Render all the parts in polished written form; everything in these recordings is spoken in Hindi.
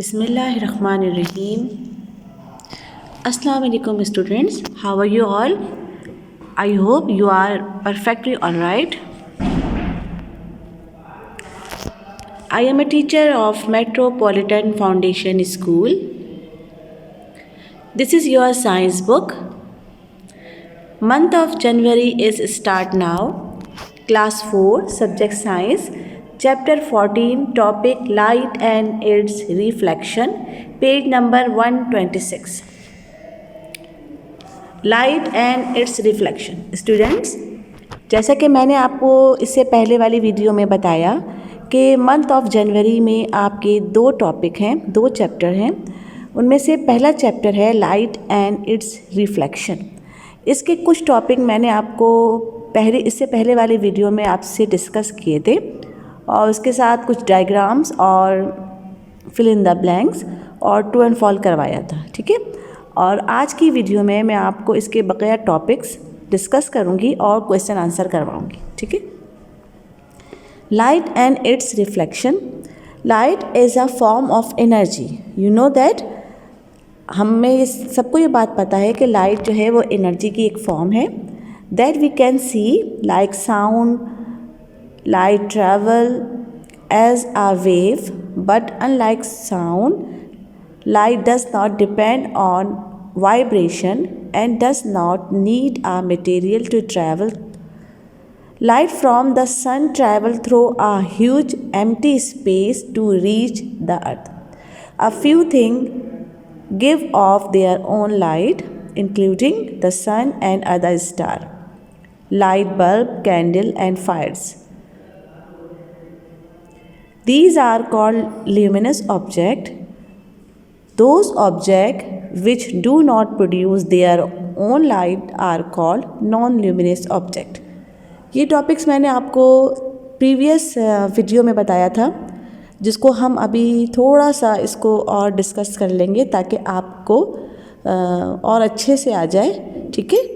Bismillahirrahmanirrahim. Assalamu alaikum students. How are you all? I hope you are perfectly alright. I am a teacher of Metropolitan Foundation School. This is your science book. Month of January is start now. Class 4, subject science. Chapter 14, topic light and its reflection, page number 126. Light and its reflection. Students, जैसा कि मैंने आपको इससे पहले वाली वीडियो में बताया कि मंथ ऑफ जनवरी में आपके दो टॉपिक हैं, दो चैप्टर हैं। उनमें से पहला चैप्टर है लाइट एंड इट्स रिफ्लेक्शन। इसके कुछ टॉपिक मैंने आपको इससे पहले वाली वीडियो में आपसे डिस्कस किए थे और उसके साथ कुछ डायग्राम्स और फिल इन द ब्लैंक्स और ट्रू एंड फॉल करवाया था, ठीक है। और आज की वीडियो में मैं आपको इसके बकाया टॉपिक्स डिस्कस करूंगी और क्वेश्चन आंसर करवाऊंगी, ठीक है। Light and it's reflection. Light is a form of energy. You know that, हमें सबको ये बात पता है कि लाइट जो है वो एनर्जी की एक फॉर्म है। That we can see like sound, light travel as a wave, but unlike sound, light does not depend on vibration and does not need a material to travel. Light from the sun travels through a huge empty space to reach the earth. A few things give off their own light, including the sun and other stars, light bulb, candle and fires. These are called luminous objects. Those objects which do not produce their own light are called non-luminous objects. ये टॉपिक्स मैंने आपको प्रीवियस वीडियो में बताया था, जिसको हम अभी थोड़ा सा इसको और डिस्कस कर लेंगे ताकि आपको और अच्छे से आ जाए, ठीक है।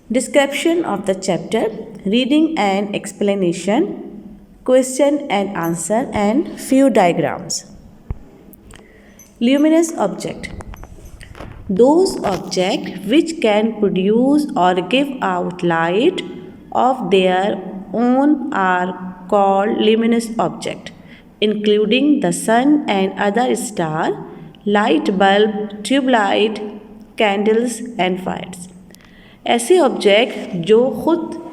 Description of the chapter, reading and explanation, question and answer and few diagrams. Luminous object. Those objects which can produce or give out light of their own are called luminous object, including the sun and other stars, light bulb, tube light, candles and fires. ऐसे ऑब्जेक्ट जो खुद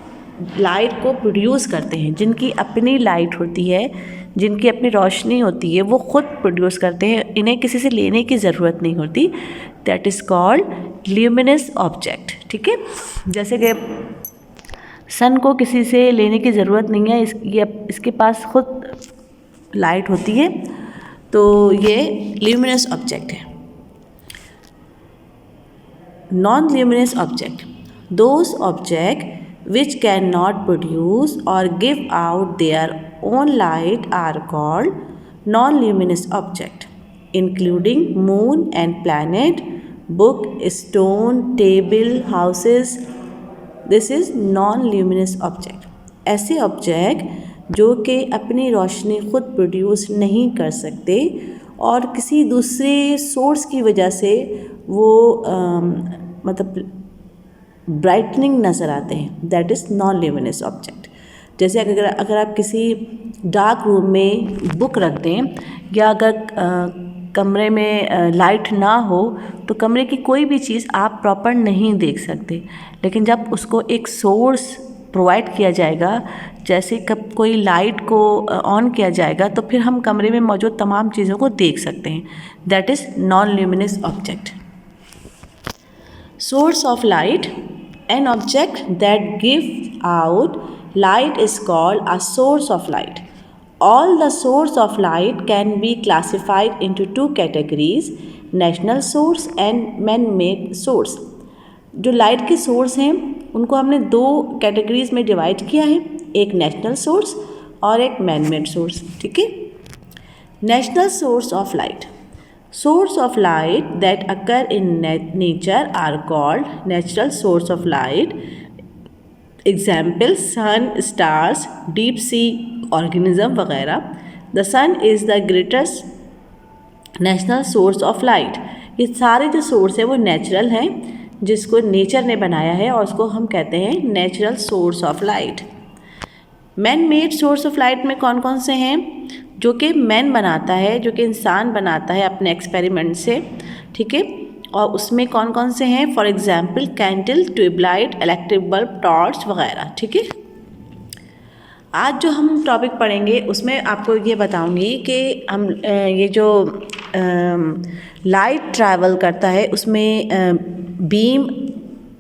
लाइट को प्रोड्यूस करते हैं, जिनकी अपनी लाइट होती है, जिनकी अपनी रोशनी होती है, वो खुद प्रोड्यूस करते हैं, इन्हें किसी से लेने की ज़रूरत नहीं होती। That is called luminous object, ठीक है। जैसे कि सन को किसी से लेने की ज़रूरत नहीं है, इसके पास खुद लाइट होती है, तो ये ल्यूमिनस ऑब्जेक्ट है। Non luminous object, those object which cannot produce or give out their own light are called non-luminous object, including moon and planet, book, stone, table, houses. This is non-luminous object. ऐसे ऑब्जेक्ट जो कि अपनी रोशनी खुद प्रोड्यूस नहीं कर सकते और किसी दूसरे सोर्स की वजह से वो मतलब ब्राइटनिंग नज़र आते हैं, that is non luminous object. जैसे अगर आप किसी डार्क रूम में बुक रख दें या अगर कमरे में लाइट ना हो तो कमरे की कोई भी चीज़ आप प्रॉपर नहीं देख सकते, लेकिन जब उसको एक सोर्स प्रोवाइड किया जाएगा, जैसे कब कोई लाइट को ऑन किया जाएगा तो फिर हम कमरे में मौजूद तमाम चीज़ों को देख सकते हैं। That is non luminous object. Source of light, an object that gives out light is called a source of light. All the source of light can be classified into two categories, natural source and man-made source. जो लाइट के सोर्स हैं उनको हमने दो कैटेगरीज में डिवाइड किया है, एक नेचुरल सोर्स और एक मैन मेड सोर्स, ठीक है। Natural source of light, source of light that occur in nature are called natural source of light. Example, sun, stars, deep sea organism वगैरह. The sun is the greatest national source of light. ये सारे जो सोर्स है वो नेचुरल हैं, जिसको नेचर ने बनाया है और उसको हम कहते हैं natural source of light. Man made source of light में कौन कौन से हैं? जो कि मैन बनाता है, जो कि इंसान बनाता है अपने एक्सपेरिमेंट से, ठीक है। और उसमें कौन कौन से हैं? For example candle, tubelight, electric bulb, torch वगैरह, ठीक है। आज जो हम टॉपिक पढ़ेंगे उसमें आपको ये बताऊंगी कि हम ये जो लाइट ट्रैवल करता है उसमें बीम,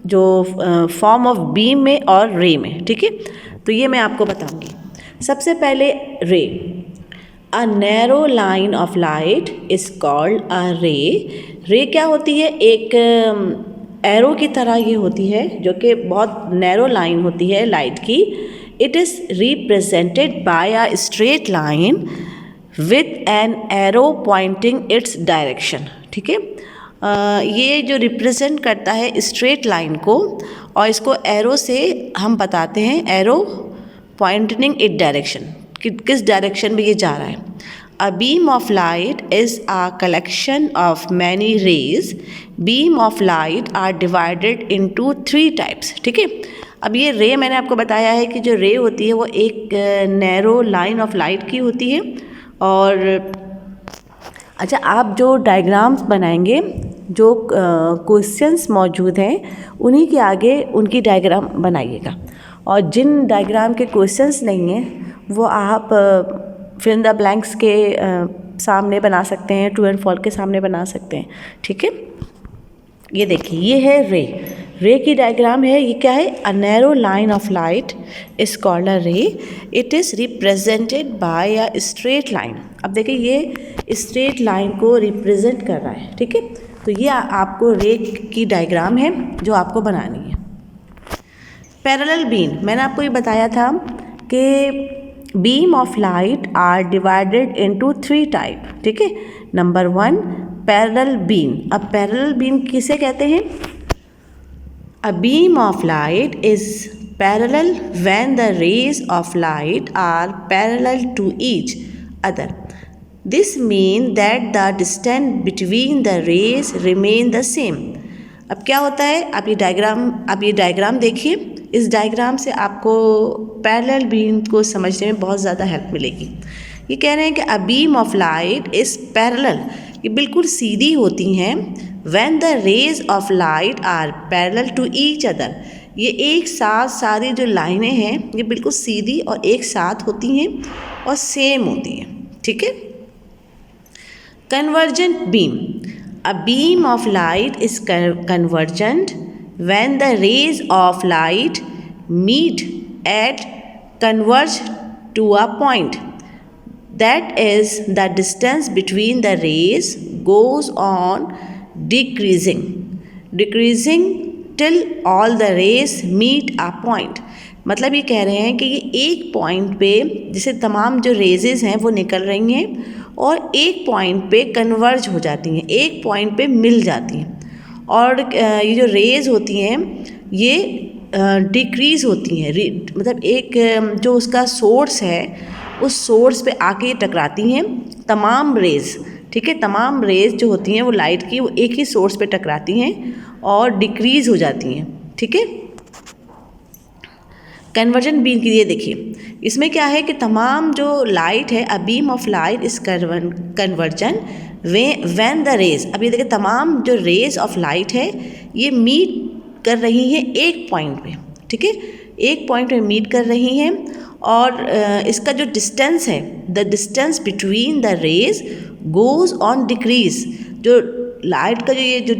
जो फॉर्म ऑफ बीम में और रे में, ठीक है। तो ये मैं आपको बताऊंगी। सबसे पहले रे। अ narrow line of light is called a रे। रे क्या होती है? एक एरो की तरह ये होती है, जो कि बहुत नैरो लाइन होती है लाइट की। It is represented by a straight line with an arrow pointing its direction, ठीक है। ये जो रिप्रेजेंट करता है स्ट्रेट लाइन को, और इसको एरो से हम बताते हैं, एरो पॉइंटिंग इट डायरेक्शन, कि किस डायरेक्शन में ये जा रहा है। A beam of light is a collection of many rays. Beam of light are divided into 3 types, ठीक है। अब ये रे मैंने आपको बताया है कि जो रे होती है वो एक नैरो लाइन ऑफ लाइट की होती है। और अच्छा, आप जो डायग्राम्स बनाएंगे, जो क्वेश्चंस मौजूद हैं उन्हीं के आगे उनकी डायग्राम बनाइएगा, और जिन डायग्राम के क्वेश्चंस नहीं हैं वो आप फिल इन द ब्लैंक्स के सामने बना सकते हैं, ट्रू एंड फॉल्स के सामने बना सकते हैं, ठीक है। ये देखिए, ये है रे। रे की डायग्राम है। ये क्या है? A narrow line of light is called a ray. It is represented by a straight line. अब देखिए, ये स्ट्रेट लाइन को रिप्रेजेंट कर रहा है, ठीक है। तो ये आपको रे की डायग्राम है जो आपको बनानी है। पैरेलल बीम, मैंने आपको ये बताया था कि beam of light are divided into 3 type, ठीक है। Number 1 parallel beam. अब पैरेलल बीम किसे कहते हैं? A beam of light is parallel when the rays of light are parallel to each other. This means that the distance between the rays remain the same. अब क्या होता है? आप ये डायग्राम देखिए। इस डायग्राम से आपको पैरेलल बीम को समझने में बहुत ज़्यादा हेल्प मिलेगी। ये कह रहे हैं कि अ beam of light is parallel, ये बिल्कुल सीधी होती हैं। When the rays of light are parallel to each other, ये एक साथ सारी जो लाइनें हैं ये बिल्कुल सीधी और एक साथ होती हैं और सेम होती हैं, ठीक है। Convergent beam. A beam of light is convergent when the rays of light meet at converge to a point, that is the distance between the rays goes on decreasing till all the rays meet a point. मतलब ये कह रहे हैं कि ये एक पॉइंट पे जैसे तमाम जो रेजेस हैं वो निकल रही हैं और एक पॉइंट पे कन्वर्ज हो जाती हैं, एक पॉइंट पे मिल जाती हैं। और ये जो रेज होती हैं ये डिक्रीज़ होती हैं, मतलब एक जो उसका सोर्स है उस सोर्स पे आके टकराती हैं तमाम रेज़, ठीक है। तमाम रेज़ जो होती हैं वो लाइट की वो एक ही सोर्स पे टकराती हैं और डिक्रीज़ हो जाती हैं, ठीक है। कन्वर्जन बीम की ये देखिए, इसमें क्या है कि तमाम जो लाइट है, a beam of light is conversion when the rays. अब ये देखिए, तमाम जो रेज ऑफ लाइट है ये मीट कर रही हैं एक पॉइंट पे, ठीक है, एक पॉइंट पे मीट कर रही हैं। और इसका जो डिस्टेंस है, the distance between the rays goes on decrease. जो लाइट का जो ये जो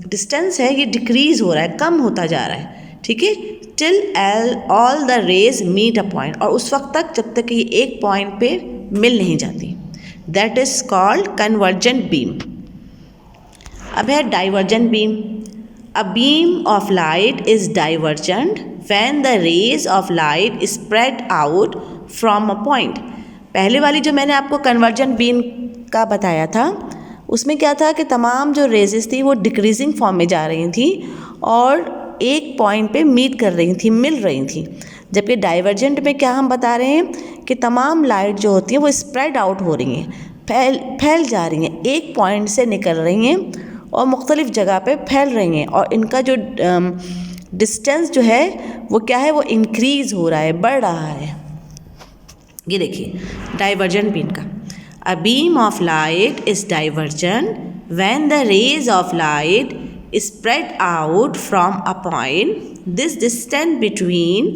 डिस्टेंस है ये डिक्रीज़ हो रहा है, कम होता जा रहा है, ठीक है। Till all the rays meet a point, और उस वक्त तक जब तक ये एक पॉइंट पे मिल नहीं जाती, that is called convergent beam. अब है divergent beam. A beam of light is divergent when the rays of light spread out from a point. पहले वाली जो मैंने आपको कन्वर्जेंट बीम का बताया था उसमें क्या था कि तमाम जो रेजेस थी वो डिक्रीजिंग फॉर्म में जा रही थी और एक पॉइंट पे मीट कर रही थी, मिल रही थी। जबकि डाइवर्जेंट में क्या हम बता रहे हैं कि तमाम लाइट जो होती है वो स्प्रेड आउट हो रही हैं, फैल जा रही हैं, एक पॉइंट से निकल रही हैं और मुख्तलिफ़ जगह पे फैल रही हैं, और इनका जो डिस्टेंस जो है वो क्या है, वो इंक्रीज़ हो रहा है, बढ़ रहा है। ये देखिए डाइवर्जेंट बीम का, a beam of light is divergent when the rays of light spread out from a point. This distance between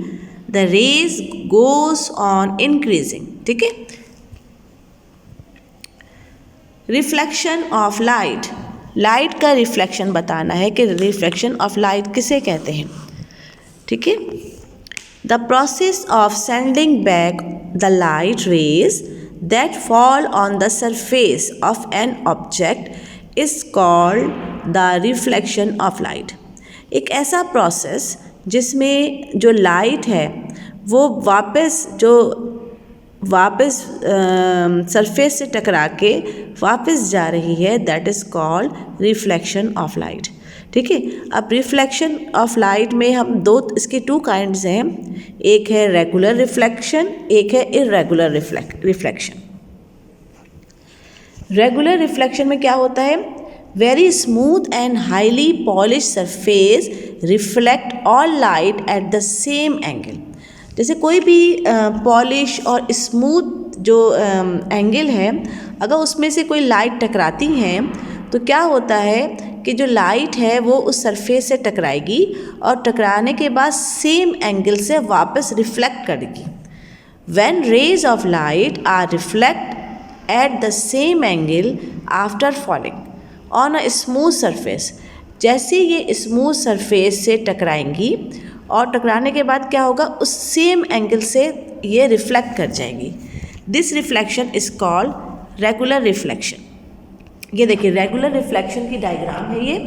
the rays goes on increasing. ठीक है। रिफ्लेक्शन ऑफ लाइट, लाइट का रिफ्लेक्शन बताना है कि रिफ्लेक्शन ऑफ लाइट किसे कहते हैं। ठीक है। The process of sending back the light raise that fall on the surface of an object is called the reflection of light. एक ऐसा प्रोसेस जिसमें जो लाइट है वो वापस सरफेस से टकरा के वापस जा रही है, that is called reflection of light. ठीक है। अब रिफ्लेक्शन ऑफ लाइट में हम इसके टू काइंड्स हैं, एक है रेगुलर रिफ्लेक्शन, एक है इर्रेगुलर रिफ्लेक्शन। रेगुलर रिफ्लेक्शन में क्या होता है, very smooth and highly polish surface reflect all light at the same angle. जैसे कोई भी पॉलिश और स्मूथ जो एंगल है, अगर उसमें से कोई लाइट टकराती है तो क्या होता है कि जो लाइट है वो उस सरफेस से टकराएगी और टकराने के बाद सेम एंगल से वापस रिफ्लेक्ट करेगी। When rays of light are reflect at the same angle after falling on a smooth surface, जैसे ये स्मूथ सरफेस से टकराएंगी और टकराने के बाद क्या होगा, उस सेम एंगल से ये रिफ्लेक्ट कर जाएंगी। This reflection is called regular reflection. ये देखिए रेगुलर रिफ्लेक्शन की डायग्राम है ये।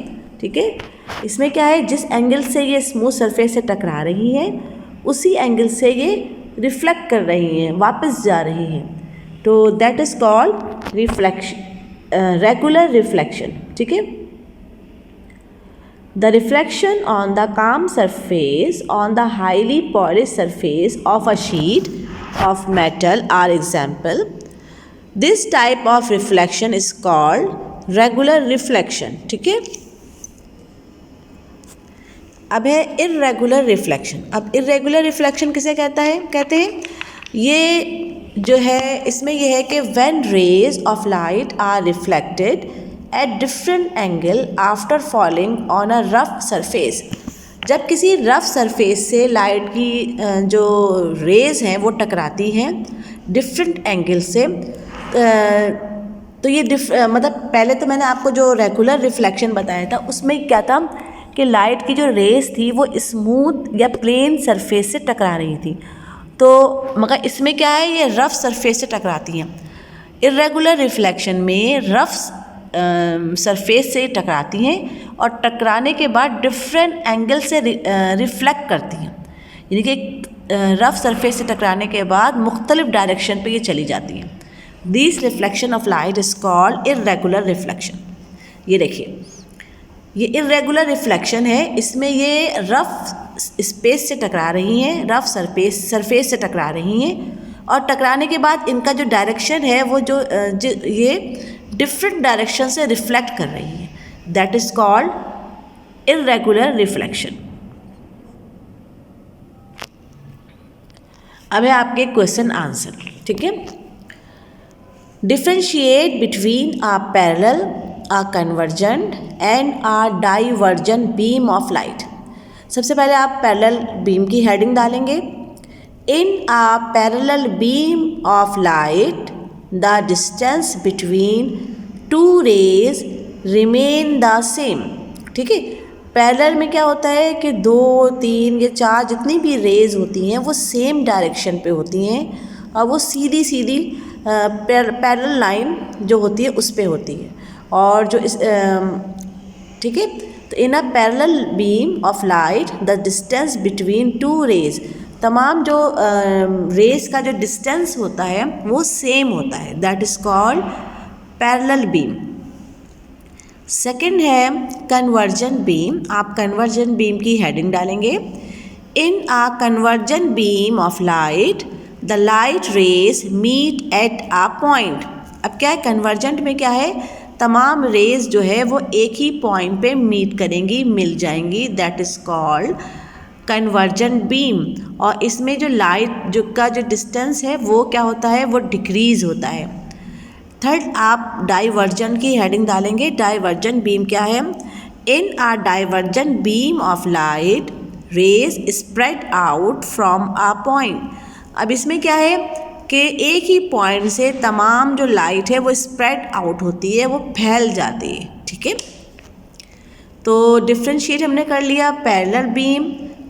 ठीक है। इसमें क्या है, जिस एंगल से ये स्मूथ सरफेस से टकरा रही है उसी एंगल से ये रिफ्लेक्ट कर रही हैं, वापस जा रही हैं, तो that is called reflection, regular reflection. ठीक है। The reflection on the calm surface on the highly polished surface of a sheet of metal are example. This type of reflection is called regular reflection. ठीक है। अब है irregular reflection। अब irregular reflection किसे कहते हैं ये जो है, इसमें यह है कि when rays of light are reflected at different angle after falling on a rough surface, जब किसी रफ सरफेस से लाइट की जो रेज हैं वो टकराती हैं डिफरेंट एंगल से, तो ये मतलब पहले तो मैंने आपको जो रेगुलर रिफ्लेक्शन बताया था उसमें क्या था कि लाइट की जो रेज थी वो स्मूथ या प्लेन सरफेस से टकरा रही थी, तो मगर इसमें क्या है, ये रफ सरफेस से टकराती हैं। इर्रेगुलर रिफ्लेक्शन में रफ सरफेस से टकराती हैं और टकराने के बाद डिफरेंट एंगल से रिफ्लेक्ट करती हैं, यानी कि रफ सरफेस से टकराने के बाद मुख्तलिफ डायरेक्शन पे ये चली जाती हैं। This reflection of light is called irregular reflection. ये देखिए ये इर्रेगुलर रिफ्लेक्शन है, इसमें ये रफ स्पेस से टकरा रही हैं, रफ सरफेस से टकरा रही हैं और टकराने के बाद इनका जो डायरेक्शन है वो ये डिफरेंट डायरेक्शन से रिफ्लेक्ट कर रही है, that is called irregular reflection. अब है आपके क्वेश्चन आंसर। ठीक है। Differentiate between a parallel, a convergent and a divergent beam of light. सबसे पहले आप पैरेलल बीम की हेडिंग डालेंगे। In a parallel beam of light the distance between two rays remain the same. ठीक है। पैरेलल में क्या होता है कि 2, 3 या 4 जितनी भी रेज होती हैं वो सेम डायरेक्शन पे होती हैं और वो सीधी पैरेलल लाइन जो होती है उस पे होती है, और जो इस ठीक है, तो in a parallel beam of light the distance between two rays, तमाम जो रेज का जो डिस्टेंस होता है वो सेम होता है, that is called parallel beam. Second है कन्वर्जेंट बीम। आप कन्वर्जेंट बीम की हेडिंग डालेंगे। In a convergent beam of light the light rays meet at a point. अब क्या है, कन्वर्जेंट में क्या है, तमाम रेज जो है वो एक ही पॉइंट पे मीट करेंगी, मिल जाएंगी, that is called convergent beam. और इसमें जो लाइट जो डिस्टेंस है वो क्या होता है, वो डिक्रीज़ होता है। थर्ड, आप डाइवर्जेंट की हेडिंग डालेंगे। डाइवर्जेंट बीम क्या है, in a divergent beam of light rays spread out from a point. अब इसमें क्या है कि एक ही पॉइंट से तमाम जो लाइट है वो स्प्रेड आउट होती है, वो फैल जाती है। ठीक है, तो डिफ्रेंशिएट हमने कर लिया, parallel beam,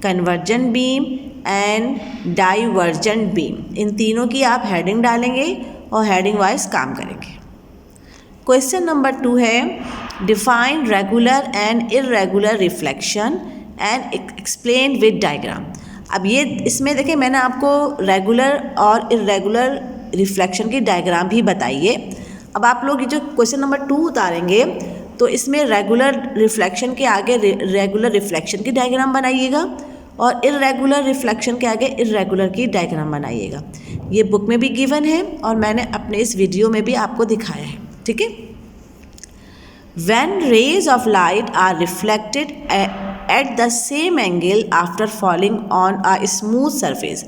convergent beam and divergent beam. इन तीनों की आप हेडिंग डालेंगे और हेडिंग वाइज काम करेंगे। क्वेश्चन नंबर 2 है, define regular and irregular reflection and explain with diagram. अब ये इसमें देखिए मैंने आपको रेगुलर और इर्रेगुलर रिफ्लेक्शन की डायग्राम भी बताई है। अब आप लोग ये जो क्वेश्चन नंबर 2 उतारेंगे तो इसमें रेगुलर रिफ्लेक्शन के आगे रेगुलर रिफ्लेक्शन की डायग्राम बनाइएगा और इर्रेगुलर रिफ्लेक्शन के आगे इर्रेगुलर की डायग्राम बनाइएगा। ये बुक में भी गिवन है और मैंने अपने इस वीडियो में भी आपको दिखाया है। ठीक है, When rays of light are reflected at the same angle after falling on a smooth surface।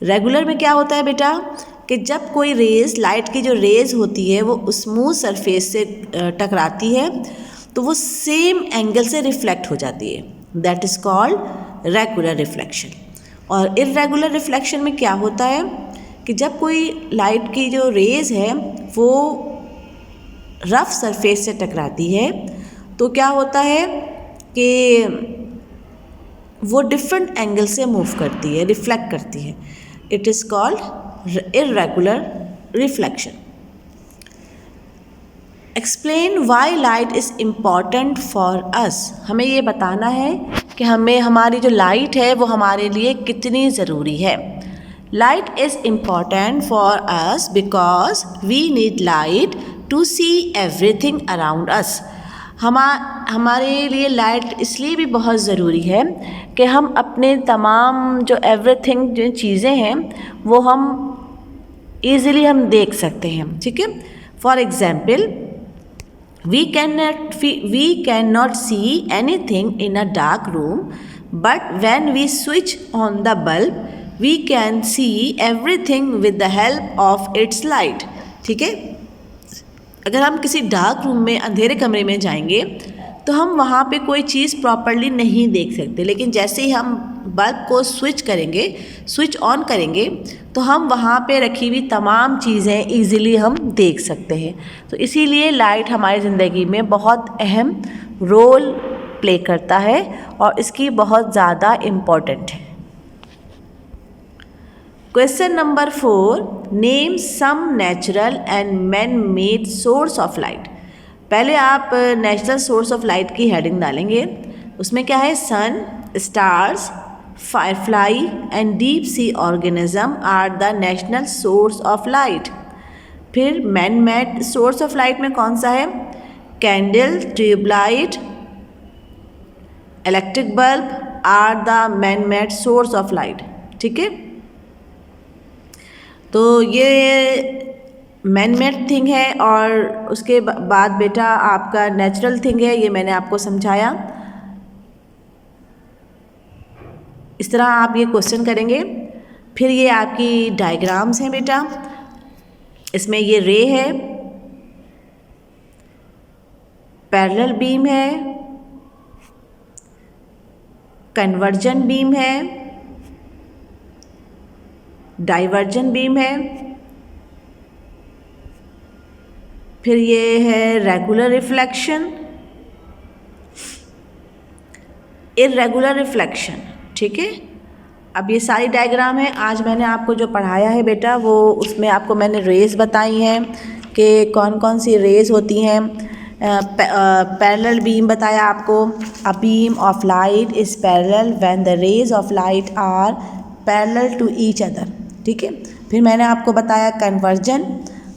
Regular में क्या होता है बेटा कि जब कोई रेज, लाइट की जो रेज होती है वो स्मूथ सरफेस से टकराती है तो वो सेम एंगल से रिफ्लेक्ट हो जाती है, that is called regular reflection. और इर्रेगुलर रिफ्लेक्शन में क्या होता है कि जब कोई लाइट की जो रेज है वो रफ सरफेस से टकराती है तो क्या होता है कि वो डिफरेंट एंगल से मूव करती है, रिफ्लेक्ट करती है। It is called irregular reflection. Explain why light is important for अस। हमें ये बताना है कि हमें हमारी जो लाइट है वो हमारे लिए कितनी ज़रूरी है। Light is important for us because we need light to see everything around us. हमारे लिए लाइट इसलिए भी बहुत ज़रूरी है कि हम अपने तमाम जो एवरीथिंग जो चीज़ें हैं वो हम ईज़िली हम देख सकते हैं। ठीक है, for example we cannot see anything in a dark room, but when we switch on the bulb we can see everything with the help of its light। ठीक है, अगर हम किसी डार्क रूम में, अंधेरे कमरे में जाएंगे तो हम वहाँ पे कोई चीज़ प्रॉपरली नहीं देख सकते, लेकिन जैसे ही हम बल्ब को स्विच ऑन करेंगे तो हम वहाँ पे रखी हुई तमाम चीज़ें ईज़िली हम देख सकते हैं। तो इसीलिए लाइट हमारी ज़िंदगी में बहुत अहम रोल प्ले करता है और इसकी बहुत ज़्यादा इम्पॉर्टेंट है। Question number 4, name some natural and man made source of light. पहले आप नेचुरल सोर्स ऑफ लाइट की हेडिंग डालेंगे। उसमें क्या है, sun, stars, firefly and deep sea organism are the national source of light. फिर man made source of light में कौन सा है, candle, tubelight, electric bulb are the man made source of light. ठीक है, तो ये मैन मेड थिंग है और उसके बाद बेटा आपका नेचुरल थिंग है, ये मैंने आपको समझाया। इस तरह आप ये क्वेश्चन करेंगे। फिर ये आपकी डायग्राम्स हैं बेटा, इसमें ये रे है, पैरेलल बीम है, कन्वर्जेंट बीम है, डाइवर्जेंट बीम है, फिर ये है रेगुलर रिफ्लेक्शन, इर्रेगुलर रिफ्लेक्शन। ठीक है, अब ये सारी डायग्राम है। आज मैंने आपको जो पढ़ाया है बेटा वो उसमें आपको मैंने रेज बताई हैं कि कौन कौन सी रेज होती हैं। पैरेलल बीम बताया आपको, a beam of light is parallel when the rays of light are parallel to each other. ठीक है, फिर मैंने आपको बताया conversion,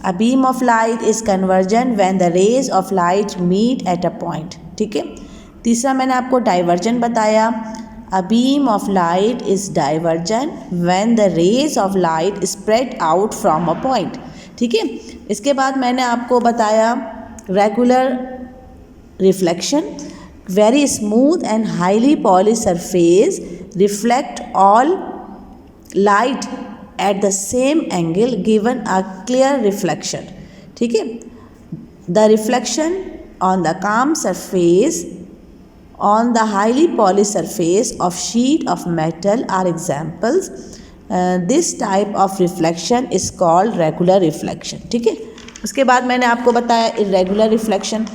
a beam of light is conversion when the rays of light meet at a point. ठीक है, तीसरा मैंने आपको डाइवर्जन बताया, a beam of light is divergent when the rays of light spread out from a point। ठीक है। इसके बाद मैंने आपको बताया regular reflection, very smooth and highly polish surface reflect all light at the same angle given a clear reflection, ठीक है। द रिफ्लेक्शन ऑन द काम surface on the highly polished surface of sheet of metal are examples. This type of reflection is called regular reflection, ठीक है। उसके बाद मैंने आपको बताया irregular reflection।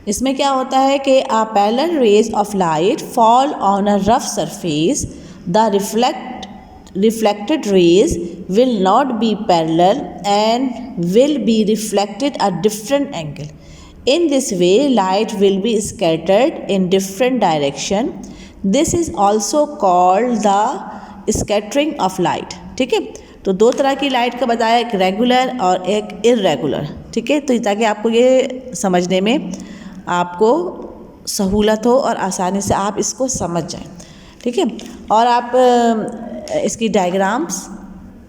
इसमें क्या होता है कि a parallel rays of light fall on a rough surface, the reflected rays will not be parallel and will be reflected at different angle. In this way, light will be scattered in different direction. This is also called the scattering of light, ठीक है। तो दो तरह की लाइट का बताया, एक रेगुलर और एक इर्रेगुलर, ठीक है। तो ताकि आपको ये समझने में आपको सहूलत हो और आसानी से आप इसको समझ जाएं, ठीक है। और आप इसकी डायग्राम्स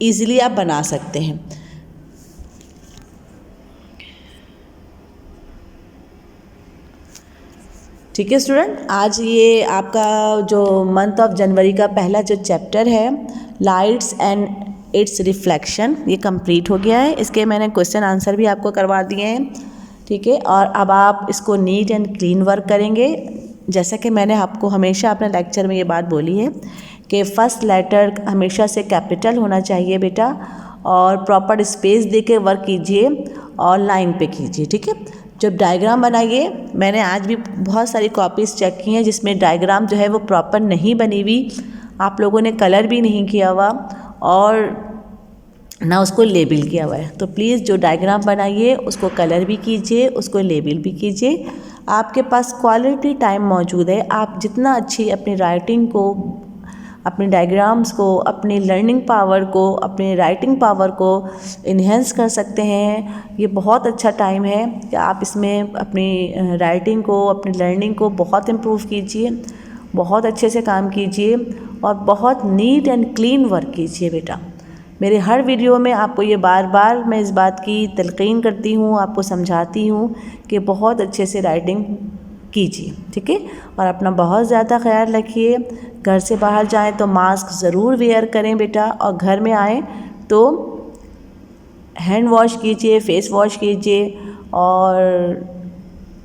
ईज़िली आप बना सकते हैं। ठीक है स्टूडेंट, आज ये आपका जो मंथ ऑफ जनवरी का पहला जो चैप्टर है लाइट्स एंड इट्स रिफ्लेक्शन, ये कंप्लीट हो गया है। इसके मैंने क्वेश्चन आंसर भी आपको करवा दिए हैं, ठीक है। और अब आप इसको नीट एंड क्लीन वर्क करेंगे। जैसा कि मैंने आपको हमेशा अपने लेक्चर में ये बात बोली है कि फ़र्स्ट लेटर हमेशा से कैपिटल होना चाहिए बेटा, और प्रॉपर स्पेस दे के वर्क कीजिए और लाइन पे कीजिए, ठीक है। जब डायग्राम बनाइए, मैंने आज भी बहुत सारी कॉपीज़ चेक की हैं जिसमें डायग्राम जो है वो प्रॉपर नहीं बनी हुई, आप लोगों ने कलर भी नहीं किया हुआ और ना उसको लेबल किया हुआ है। तो प्लीज़ जो डायग्राम बनाइए उसको कलर भी कीजिए, उसको लेबल भी कीजिए। आपके पास क्वालिटी टाइम मौजूद है, आप जितना अच्छी अपनी राइटिंग को, अपने डायग्राम्स को, अपनी लर्निंग पावर को, अपने राइटिंग पावर को इन्हेंस कर सकते हैं। ये बहुत अच्छा टाइम है कि आप इसमें अपनी राइटिंग को, अपनी लर्निंग को बहुत इम्प्रूव कीजिए, बहुत अच्छे से काम कीजिए और बहुत नीट एंड क्लीन वर्क कीजिए बेटा। मेरे हर वीडियो में आपको ये बार बार मैं इस बात की तलकीन करती हूँ, आपको समझाती हूँ कि बहुत अच्छे से राइटिंग कीजिए, ठीक है। और अपना बहुत ज़्यादा ख्याल रखिए। घर से बाहर जाएं तो मास्क ज़रूर वेयर करें बेटा, और घर में आएँ तो हैंड वॉश कीजिए, फेस वॉश कीजिए और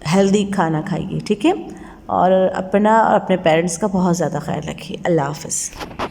हेल्दी खाना खाइए, ठीक है। और अपना और अपने पेरेंट्स का बहुत ज़्यादा ख्याल रखिए। अल्लाह हाफ़िज़।